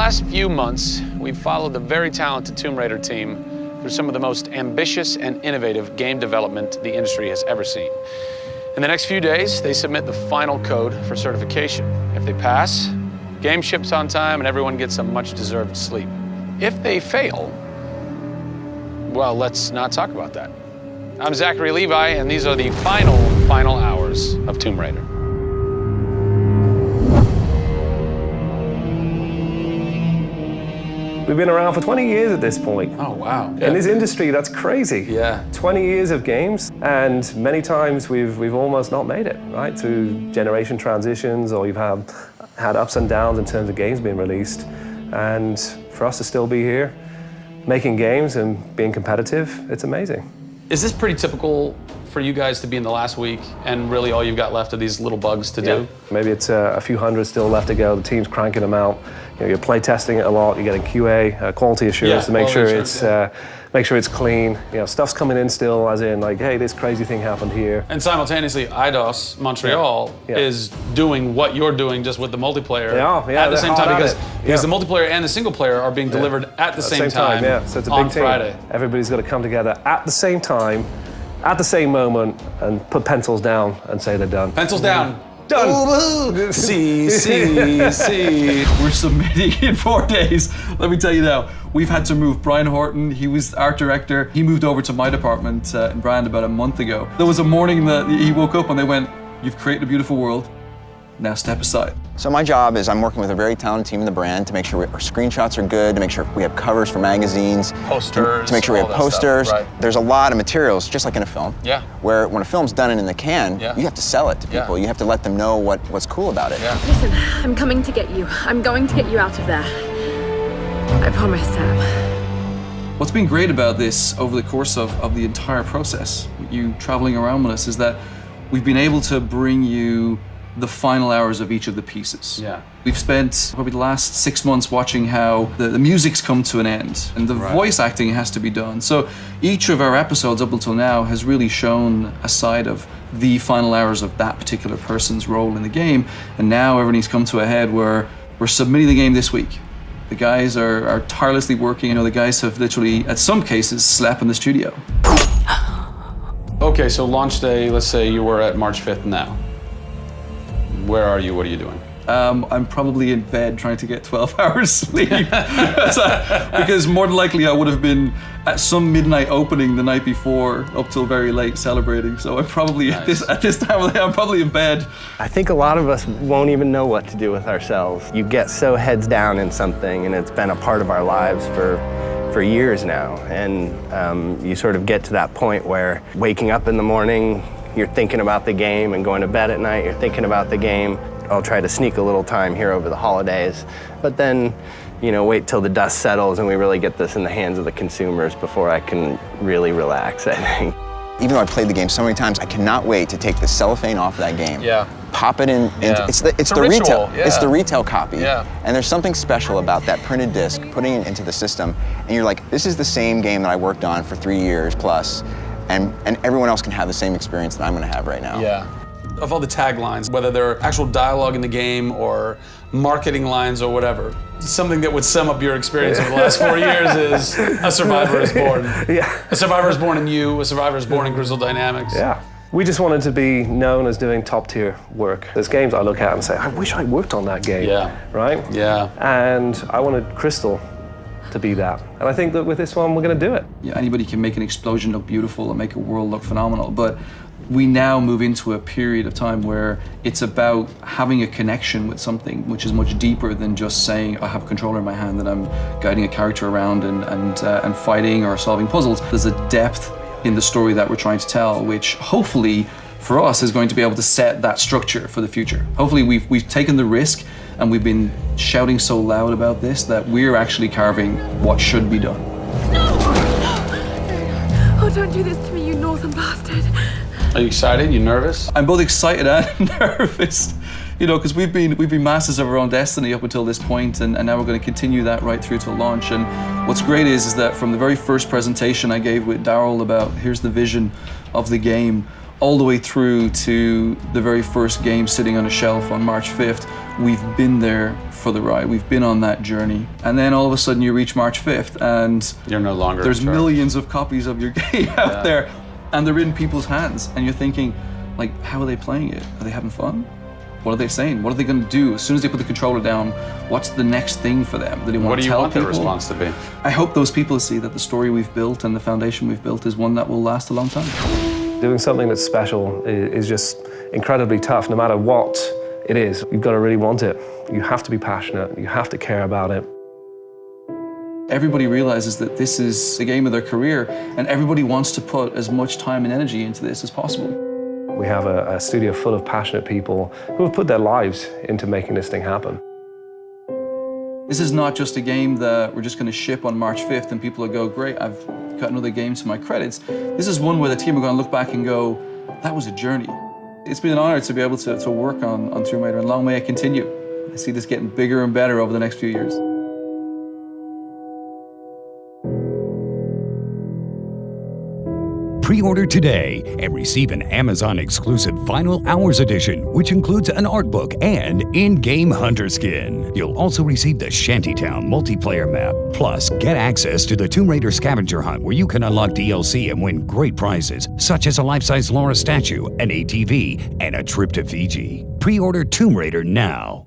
last few months, we've followed the very talented Tomb Raider team through some of the most ambitious and innovative game development the industry has ever seen. In the next few days, they submit the final code for certification. If they pass, game ships on time and everyone gets some much-deserved sleep. If they fail, well, let's not talk about that. I'm Zachary Levi, and these are the final hours of Tomb Raider. We've been around for 20 years at this point. Oh, wow. In this industry, that's crazy. Yeah. 20 years of games, and many times we've almost not made it, right? Through generation transitions, or you've had ups and downs in terms of games being released. And for us to still be here, making games and being competitive, it's amazing. Is this pretty typical for you guys to be in the last week and really all you've got left are these little bugs to do? Maybe it's a few hundred still left to go. The team's cranking them out. You know, you're play testing it a lot. You're getting QA, quality assurance, to make sure it's clean. You know, stuff's coming in still, as in like, hey, this crazy thing happened here. And simultaneously, IDOS Montreal is doing what you're doing, just with the multiplayer at the same time, because the multiplayer and the single player are being delivered at the same time. So it's a big team. Friday. Everybody's got to come together at the same time, at the same moment, and put pencils down and say they're done. Pencils down. Done. See. We're submitting in 4 days. Let me tell you now, we've had to move Brian Horton. He was art director. He moved over to my department in Brand about a month ago. There was a morning that he woke up and they went, "You've created a beautiful world. Now step aside." So my job is I'm working with a very talented team in the brand to make sure our screenshots are good, to make sure we have covers for magazines, posters, to make sure we have posters. Right. There's a lot of materials, just like in a film. Yeah. Where when a film's done and in the can, you have to sell it to people. You have to let them know what's cool about it. Yeah. Listen, I'm coming to get you. I'm going to get you out of there. I promise, Sam. What's been great about this over the course of the entire process, you traveling around with us, is that we've been able to bring you the final hours of each of the pieces. Yeah. We've spent probably the last 6 months watching how the music's come to an end and the voice acting has to be done. So each of our episodes up until now has really shown a side of the final hours of that particular person's role in the game. And now everything's come to a head where we're submitting the game this week. The guys are tirelessly working. You know, the guys have literally, at some cases, slept in the studio. Okay, so launch day, let's say you were at March 5th now. Where are you? What are you doing? I'm probably in bed trying to get 12 hours sleep. Because more than likely I would have been at some midnight opening the night before up till very late celebrating. So I'm probably at this time of the day, I'm probably in bed. I think a lot of us won't even know what to do with ourselves. You get so heads down in something and it's been a part of our lives for years now. And you sort of get to that point where waking up in the morning, you're thinking about the game, and going to bed at night, you're thinking about the game. I'll try to sneak a little time here over the holidays, but then, you know, wait till the dust settles and we really get this in the hands of the consumers before I can really relax, I think. Even though I've played the game so many times, I cannot wait to take the cellophane off of that game. Yeah. Pop it in. It's the ritual, retail. It's the retail copy. Yeah. And there's something special about that printed disc, putting it into the system, and you're like, this is the same game that I worked on for 3 years plus. And everyone else can have the same experience that I'm going to have right now. Yeah. Of all the taglines, whether they're actual dialogue in the game or marketing lines or whatever, something that would sum up your experience over the last 4 years is A Survivor is Born. Yeah. A Survivor is born in you, A Survivor is born in Crystal Dynamics. Yeah. We just wanted to be known as doing top-tier work. There's games I look at and say, I wish I worked on that game. Yeah. Right? Yeah. And I wanted Crystal to be that. And I think that with this one, we're going to do it. Yeah, anybody can make an explosion look beautiful and make a world look phenomenal, but we now move into a period of time where it's about having a connection with something which is much deeper than just saying, I have a controller in my hand and I'm guiding a character around and fighting or solving puzzles. There's a depth in the story that we're trying to tell, which hopefully for us is going to be able to set that structure for the future. Hopefully we've taken the risk and we've been shouting so loud about this that we're actually carving what should be done. No! Oh, don't do this to me, you northern bastard. Are you excited? You nervous? I'm both excited and nervous, you know, because we've been masters of our own destiny up until this point, and now we're going to continue that right through to launch. And what's great is that from the very first presentation I gave with Darrell about here's the vision of the game, all the way through to the very first game sitting on a shelf on March 5th, we've been there for the ride. We've been on that journey. And then all of a sudden you reach March 5th and you're no longer there's in charge. millions of copies of your game out there, and they're in people's hands. And you're thinking, like, how are they playing it? Are they having fun? What are they saying? What are they going to do? As soon as they put the controller down, what's the next thing for them? Do they want to tell people? What do you want their response to be? I hope those people see that the story we've built and the foundation we've built is one that will last a long time. Doing something that's special is just incredibly tough, no matter what it is. You've got to really want it. You have to be passionate. You have to care about it. Everybody realizes that this is the game of their career, and everybody wants to put as much time and energy into this as possible. We have a studio full of passionate people who have put their lives into making this thing happen. This is not just a game that we're just going to ship on March 5th and people will go, great, I've got another game to my credits. This is one where the team are going to look back and go, that was a journey. It's been an honor to be able to work on Tomb Raider, and long may it continue. I see this getting bigger and better over the next few years. Pre-order today and receive an Amazon-exclusive Final Hours edition, which includes an art book and in-game hunter skin. You'll also receive the Shantytown multiplayer map. Plus, get access to the Tomb Raider scavenger hunt, where you can unlock DLC and win great prizes, such as a life-size Laura statue, an ATV, and a trip to Fiji. Pre-order Tomb Raider now.